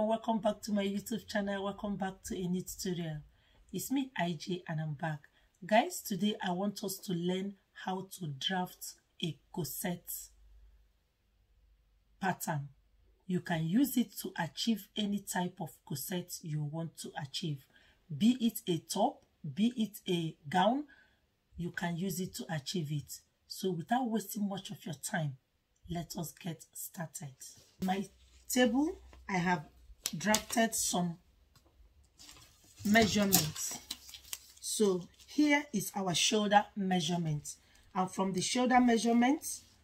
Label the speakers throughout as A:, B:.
A: everyone, welcome back to my YouTube channel. Welcome back to a new tutorial. It's me IJ and I'm back. Guys, today I want us to learn how to draft a corset pattern. You can use it to achieve any type of corset you want to achieve. Be it a top, be it a gown, you can use it to achieve it. So without wasting much of your time, let us get started. My table, I have drafted some measurements. So here is our shoulder measurement, and from the shoulder measurement,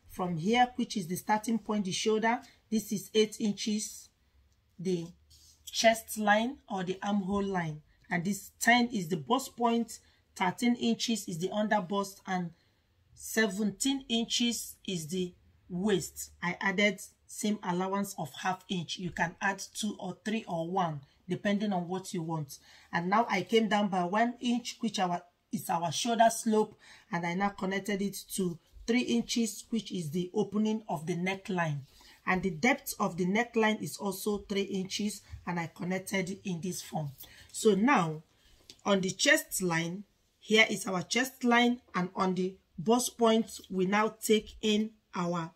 A: from here, which is the starting point, the shoulder, this is 8 inches, the chest line or the armhole line, and this 10 is the bust point, 13 inches is the under bust, and 17 inches is the waist. I added same allowance of ½ inch. You can add 2 or 3 or 1 depending on what you want. And now I came down by 1 inch, which is our shoulder slope, and I now connected it to 3 inches, which is the opening of the neckline, and the depth of the neckline is also 3 inches, and I connected it in this form. So now on the chest line, here is our chest line, and on the bust point we now take in our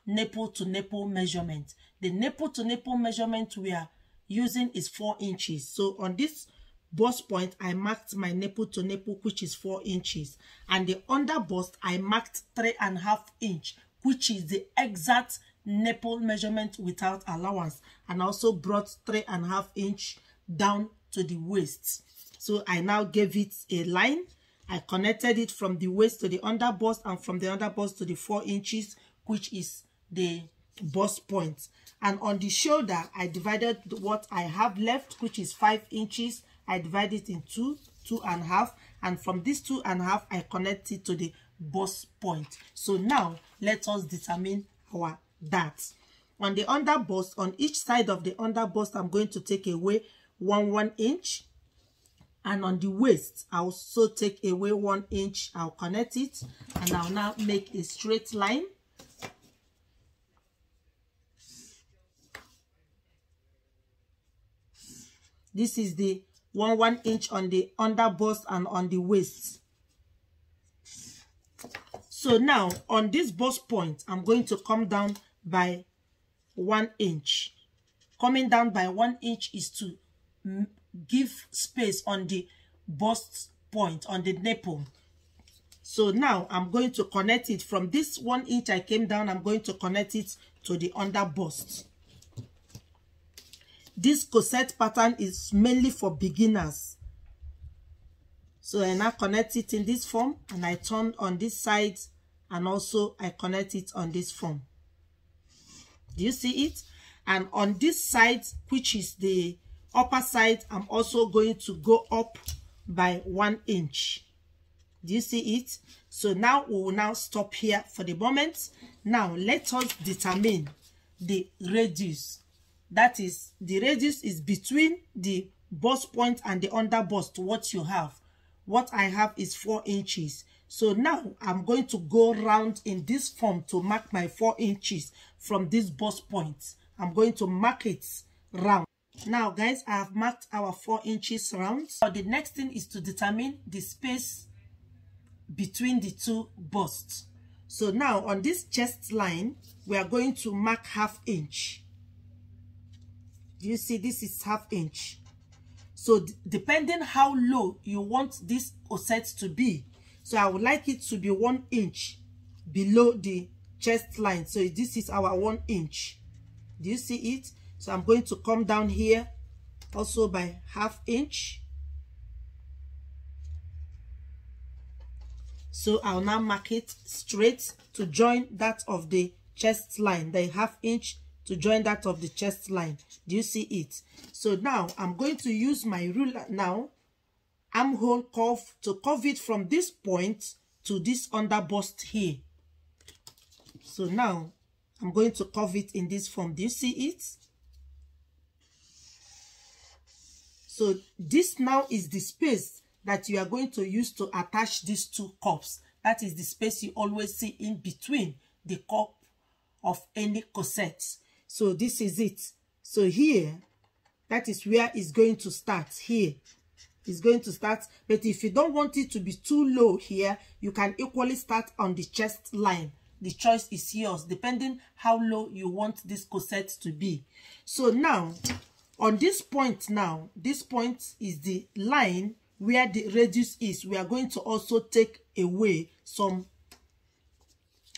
A: nipple to nipple measurement. The nipple to nipple measurement we are using is 4 inches. So on this bust point, I marked my nipple to nipple, which is 4 inches, and the under bust I marked 3½ inch, which is the exact nipple measurement without allowance, and also brought 3½ inch down to the waist. So I now gave it a line. I connected it from the waist to the under bust, and from the under bust to the 4 inches, which is the bust point. And on the shoulder, I divided what I have left, which is 5 inches. I divided it in 2, 2½, and from this 2½, I connect it to the bust point. So now let us determine our darts. On the under bust, on each side of the under bust, I'm going to take away 1 inch. And on the waist, I'll also take away 1 inch. I'll connect it, and I'll now make a straight line. This is the 1 inch on the under bust and on the waist. So now on this bust point, I'm going to come down by 1 inch. Coming down by 1 inch is to give space on the bust point, on the nipple. So now I'm going to connect it from this 1 inch I came down. I'm going to connect it to the under bust. This corset pattern is mainly for beginners. So I now connect it in this form, and I turn on this side, and also I connect it on this form. Do you see it? And on this side, which is the upper side, I'm also going to go up by 1 inch. Do you see it? So now we will now stop here for the moment. Now let us determine the radius. That is, the radius is between the bust point and the under bust, what you have. What I have is 4 inches. So now I'm going to go round in this form to mark my 4 inches from this bust point. I'm going to mark it round. Now guys, I have marked our 4 inches round. So the next thing is to determine the space between the two busts. So now on this chest line, we are going to mark ½ inch. Do you see? This is ½ inch. So depending how low you want this corset to be, so I would like it to be 1 inch below the chest line. So this is our 1 inch. Do you see it? So I'm going to come down here also by ½ inch. So I'll now mark it straight to join that of the chest line, the ½ inch to join that of the chest line. Do you see it? So now I'm going to use my ruler now, armhole curve, to curve it from this point to this under bust here. So now I'm going to curve it in this form. Do you see it? So this now is the space that you are going to use to attach these two cups. That is the space you always see in between the cup of any corset. So this is it. So here That is where it's going to start. Here it's going to start, but if you don't want it to be too low here, you can equally start on the chest line. The choice is yours, depending how low you want this corset to be. So now on this point, now this point is the line where the radius is. We are going to also take away some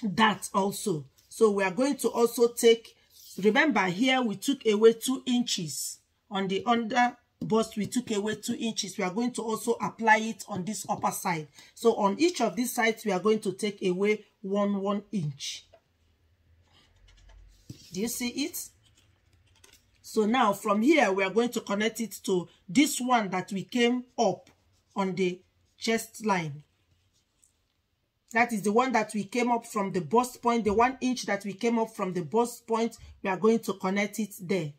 A: that also. So we are going to also take, remember here we took away 2 inches on the under bust. We took away 2 inches. We are going to also apply it on this upper side. So on each of these sides we are going to take away 1 inch. Do you see it? So now from here we are going to connect it to this one that we came up on the chest line. That is the one that we came up from the bust point, the 1 inch that we came up from the bust point. We are going to connect it there.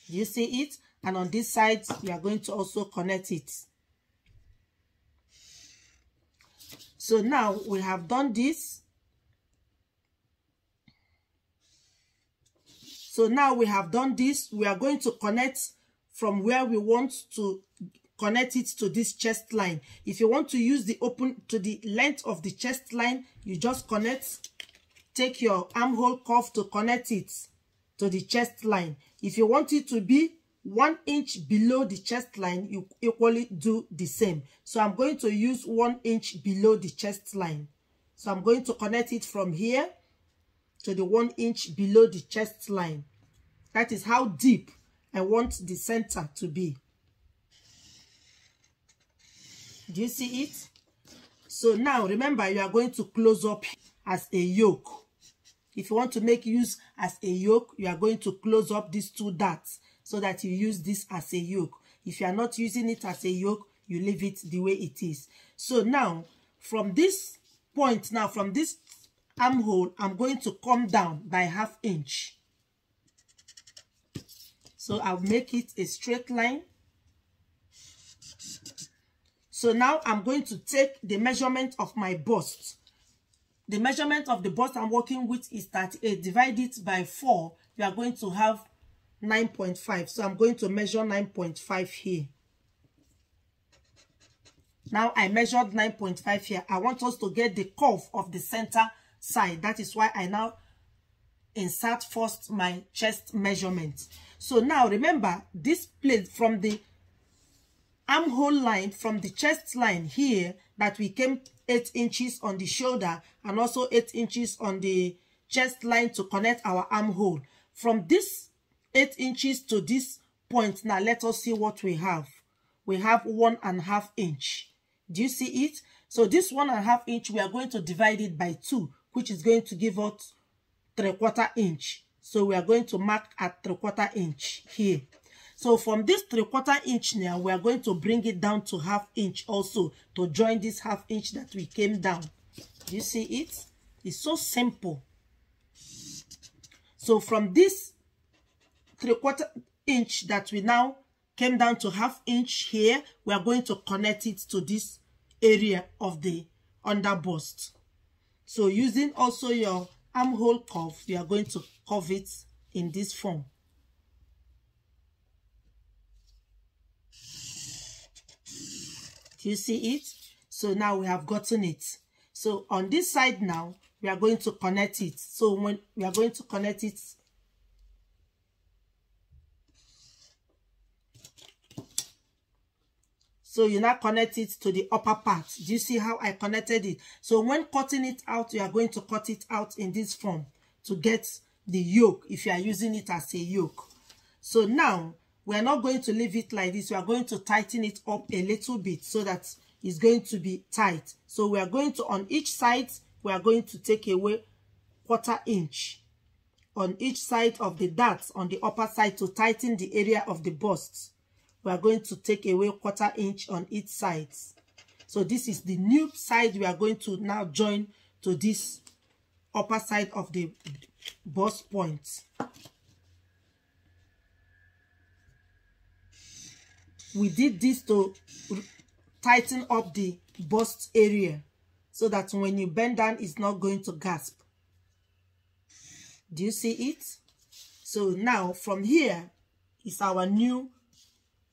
A: You see it? And on this side, we are going to also connect it. So now we have done this. So now we have done this. We are going to connect from where we want to connect it to this chest line. If you want to use the open to the length of the chest line, you just connect, take your armhole curve to connect it to the chest line. If you want it to be 1 inch below the chest line, you equally do the same. So I'm going to use 1 inch below the chest line. So I'm going to connect it from here to the 1 inch below the chest line. That is how deep I want the center to be. Do you see it? So now remember, you are going to close up as a yoke. If you want to make use as a yoke, you are going to close up these 2 dots so that you use this as a yoke. If you are not using it as a yoke, you leave it the way it is. So now from this point, now from this armhole, I'm going to come down by ½ inch. So I'll make it a straight line. So now I'm going to take the measurement of my bust. The measurement of the bust I'm working with is 38. Divide it by 4. You are going to have 9.5. So I'm going to measure 9.5 here. Now I measured 9.5 here. I want us to get the curve of the center side. That is why I now insert first my chest measurement. So now remember, this plate from the armhole line, from the chest line here, that we came 8 inches on the shoulder and also 8 inches on the chest line to connect our armhole. From this 8 inches to this point, now let us see what we have. We have 1½ inch. Do you see it? So this 1½ inch, we are going to divide it by 2, which is going to give us 3/4 inch. So we are going to mark at 3/4 inch here. So from this 3/4 inch now, we are going to bring it down to ½ inch also to join this ½ inch that we came down. Do you see it? It's so simple. So from this 3/4 inch that we now came down to ½ inch here, we are going to connect it to this area of the under bust. So using also your armhole curve, you are going to curve it in this form. Do you see it? So now we have gotten it. So on this side now, we are going to connect it. So when we are going to connect it, so you now connect it to the upper part. Do you see how I connected it? So when cutting it out, you are going to cut it out in this form to get the yoke, if you are using it as a yoke. So now we are not going to leave it like this. We are going to tighten it up a little bit so that it's going to be tight. So we are going to, on each side, we are going to take away 1/4 inch on each side of the darts on the upper side to tighten the area of the bust. We are going to take away 1/4 inch on each side. So this is the new side we are going to now join to this upper side of the bust point. We did this to tighten up the bust area so that when you bend down, it's not going to gasp. Do you see it? So now from here is our new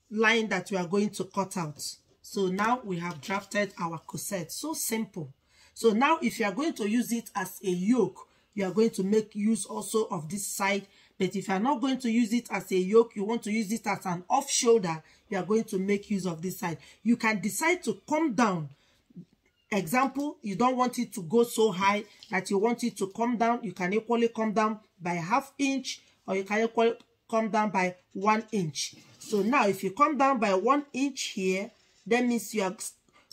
A: line that we are going to cut out. So now we have drafted our corset. So simple. So now if you are going to use it as a yoke, you are going to make use also of this side. But if you are not going to use it as a yoke, you want to use it as an off shoulder, you are going to make use of this side. You can decide to come down. Example, you don't want it to go so high that you want it to come down. You can equally come down by ½ inch, or you can equally come down by 1 inch. So now if you come down by 1 inch here, that means you are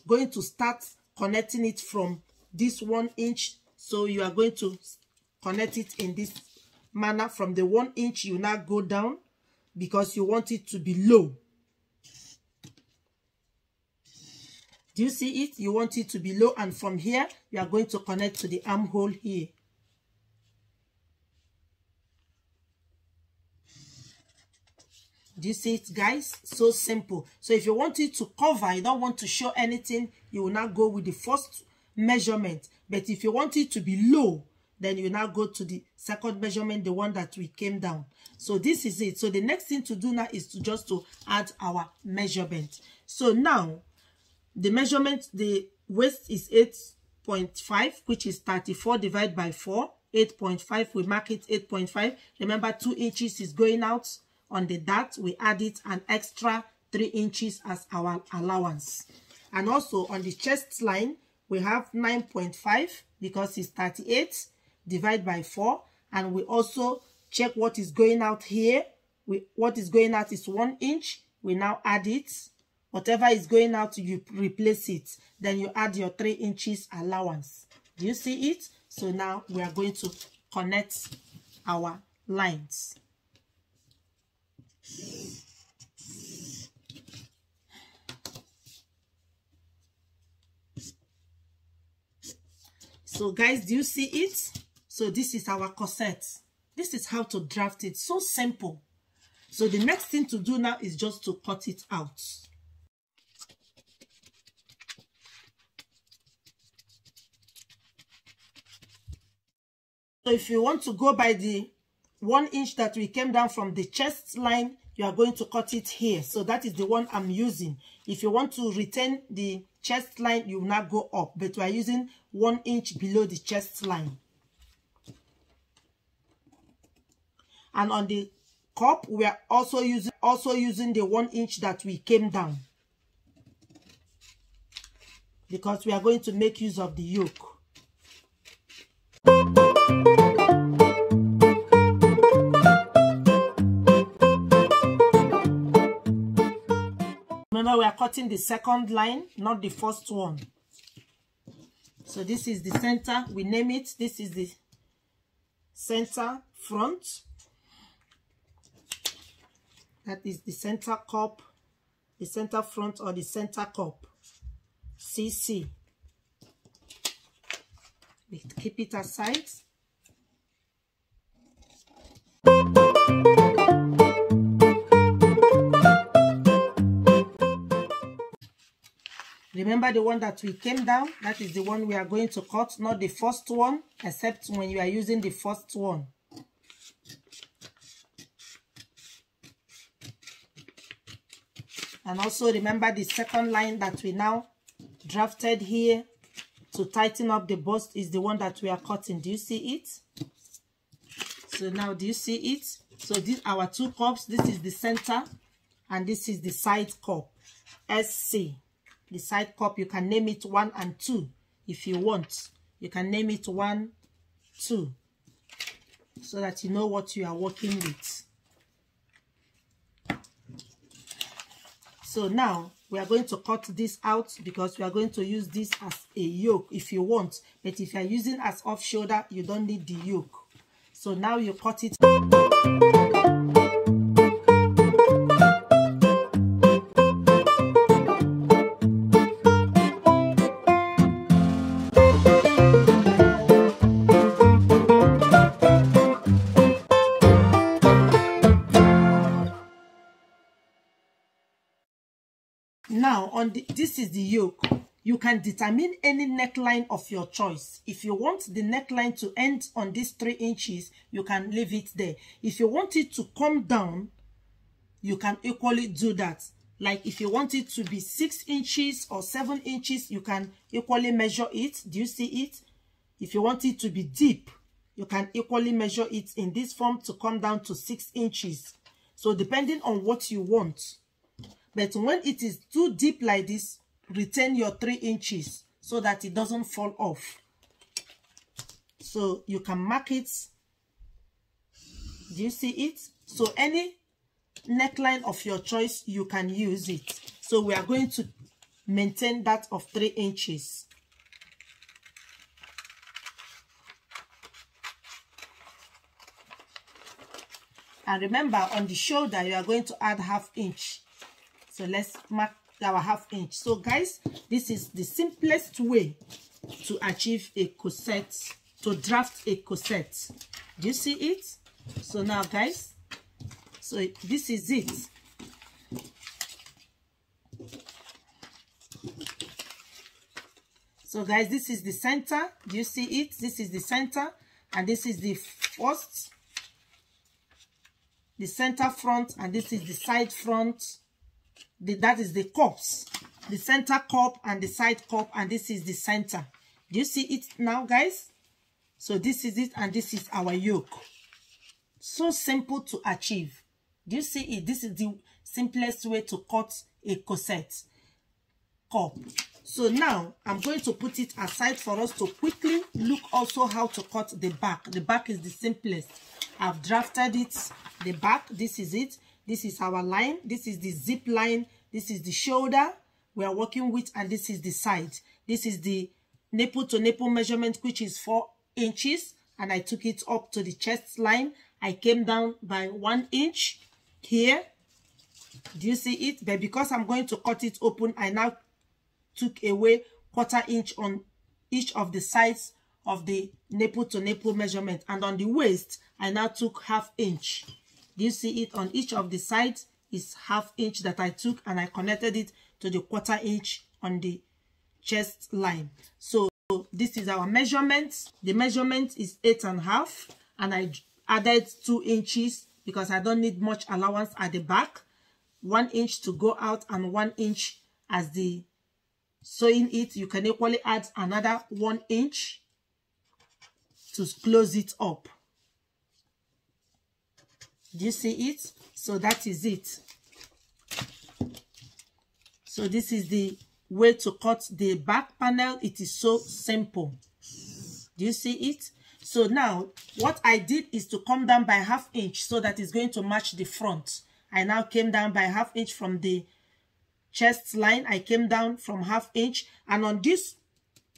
A: going to start connecting it from this 1 inch. So you are going to connect it in this manner. From the 1 inch, you now go down because you want it to be low. Do you see it? You want it to be low, and from here you are going to connect to the armhole here. Do you see it, guys? So simple. So if you want it to cover, you don't want to show anything, you will now go with the first measurement. But if you want it to be low, then you now go to the second measurement, the one that we came down. So this is it. So the next thing to do now is to just to add our measurement. So now the measurement, the waist is 8.5, which is 34 divided by 4. 8.5, we mark it 8.5. Remember, 2 inches is going out. On the dart, we add it an extra 3 inches as our allowance. And also on the chest line, we have 9.5 because it's 38 divided by 4. And we also check what is going out here. What is going out is 1 inch. We now add it. Whatever is going out, you replace it. Then you add your 3 inches allowance. Do you see it? So now we are going to connect our lines. So guys, do you see it? So this is our corset. This is how to draft it. So simple. So the next thing to do now is just to cut it out. So if you want to go by the 1 inch that we came down from the chest line, you are going to cut it here. So that is the one I'm using. If you want to retain the chest line, you will not go up, but we are using 1 inch below the chest line. And on the cup, we are also using the 1 inch that we came down, because we are going to make use of the yoke. Remember, we are cutting the second line, not the first one. So this is the center. We name it. This is the center front. That is the center cup, the center front, or the center cup. CC. We keep it aside. Remember the one that we came down? That is the one we are going to cut, not the first one, except when you are using the first one. And also remember the second line that we now drafted here to tighten up the bust is the one that we are cutting. Do you see it? So now, do you see it? So these are our two cups. This is the center and this is the side cup. SC. The side cup, you can name it 1 and 2 if you want. You can name it 1, 2, so that you know what you are working with. So now we are going to cut this out because we are going to use this as a yoke if you want. But if you are using as off shoulder, you don't need the yoke. So now you cut it. Now, this is the yoke. you can determine any neckline of your choice. If you want the neckline to end on these 3 inches, you can leave it there. If you want it to come down, you can equally do that. Like if you want it to be 6 inches or 7 inches, you can equally measure it. Do you see it? If you want it to be deep, you can equally measure it in this form to come down to 6 inches. So depending on what you want. But when it is too deep like this, retain your 3 inches so that it doesn't fall off. So you can mark it. Do you see it? So any neckline of your choice, you can use it. So we are going to maintain that of 3 inches. And remember, on the shoulder, you are going to add ½ inch. So let's mark our ½ inch. So guys, this is the simplest way to achieve a corset, to draft a corset. Do you see it? So now guys, so this is it. So guys, this is the center. Do you see it? This is the center, and this is the first, the center front, and this is the side front. That is the cups, the center cup and the side cup, and this is the center. Do you see it now, guys? So this is it, and this is our yoke. So simple to achieve. Do you see it? This is the simplest way to cut a corset cup. So now I'm going to put it aside for us to quickly look also how to cut the back. The back is the simplest. I've drafted it, the back. This is it. This is our line. This is the zip line. This is the shoulder we are working with, and this is the side. This is the nipple to nipple measurement, which is 4 inches, and I took it up to the chest line. I came down by 1 inch here. Do you see it? But because I'm going to cut it open, I now took away 1/4 inch on each of the sides of the nipple to nipple measurement, and on the waist I now took ½ inch. Do you see it? On each of the sides is ½ inch that I took, and I connected it to the 1/4 inch on the chest line. So this is our measurement. The measurement is 8.5, and I added 2 inches because I don't need much allowance at the back. 1 inch to go out and 1 inch as the sewing it. You can equally add another 1 inch to close it up. Do you see it? So that is it. So this is the way to cut the back panel. It is so simple. Do you see it? So now what I did is to come down by ½ inch so that it's going to match the front. I now came down by ½ inch from the chest line. I came down from ½ inch, and on this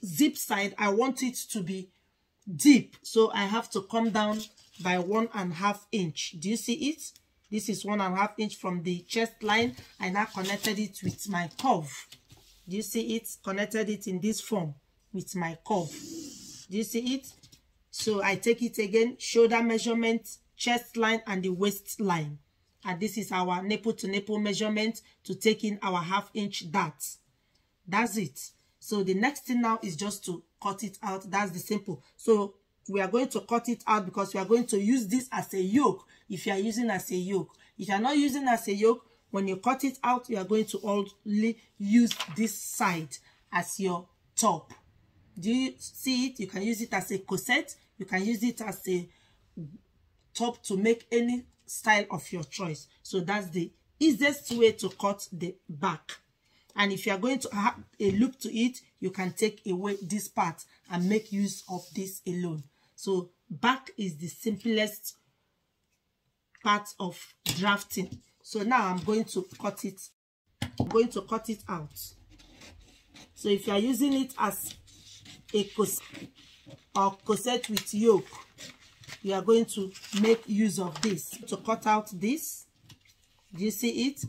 A: zip side I want it to be deep, so I have to come down by 1.5 inch. Do you see it? This is 1.5 inch from the chest line. I now connected it with my curve. Do you see it? Connected it in this form with my curve. Do you see it? So I take it again, shoulder measurement, chest line, and the waist line. And this is our nipple to nipple measurement to take in our ½ inch dart. That's it. So the next thing now is just to cut it out. That's the simple. So we are going to cut it out because we are going to use this as a yoke. If you are using as a yoke, if you are not using as a yoke, when you cut it out, you are going to only use this side as your top. Do you see it? You can use it as a corset. You can use it as a top to make any style of your choice. So that's the easiest way to cut the back. And if you are going to have a loop to it, you can take away this part and make use of this alone. So back is the simplest part of drafting. So now I'm going to cut it. I'm going to cut it out. So if you are using it as a corset or corset with yoke, you are going to make use of this to cut out this. Do you see it?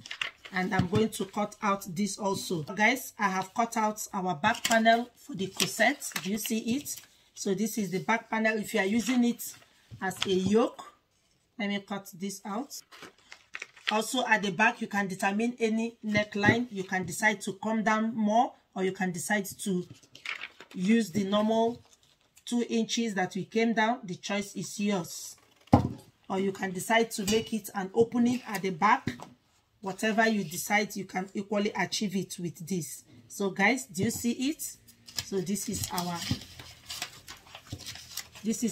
A: And I'm going to cut out this also. Guys, I have cut out our back panel for the corset. Do you see it? So this is the back panel. If you are using it as a yoke, let me cut this out. Also at the back, you can determine any neckline. You can decide to come down more or you can decide to use the normal 2 inches that we came down. The choice is yours. Or you can decide to make it an opening at the back. Whatever you decide, you can equally achieve it with this. So guys, do you see it? So this is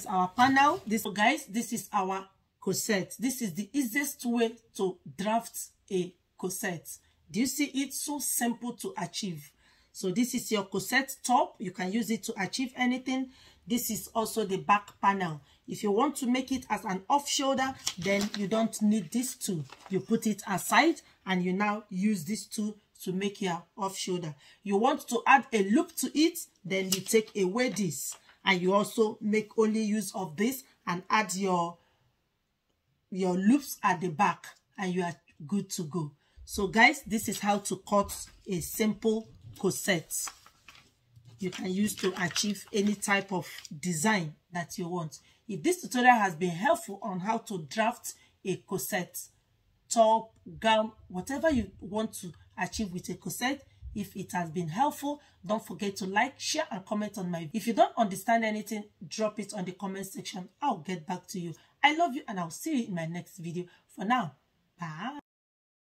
A: our panel. So guys, this is our corset. This is the easiest way to draft a corset. Do you see it? So simple to achieve. So this is your corset top. You can use it to achieve anything. This is also the back panel. If you want to make it as an off shoulder, then you don't need this tool. You put it aside and you now use this tool to make your off shoulder. You want to add a loop to it, then you take away this and you also make only use of this and add your loops at the back and you are good to go. So guys, this is how to cut a simple corset. You can use to achieve any type of design that you want. If this tutorial has been helpful on how to draft a corset, top, gown, whatever you want to achieve with a corset, if it has been helpful, don't forget to like, share, and comment on my video. If you don't understand anything, drop it on the comment section. I'll get back to you. I love you and I'll see you in my next video. For now, bye.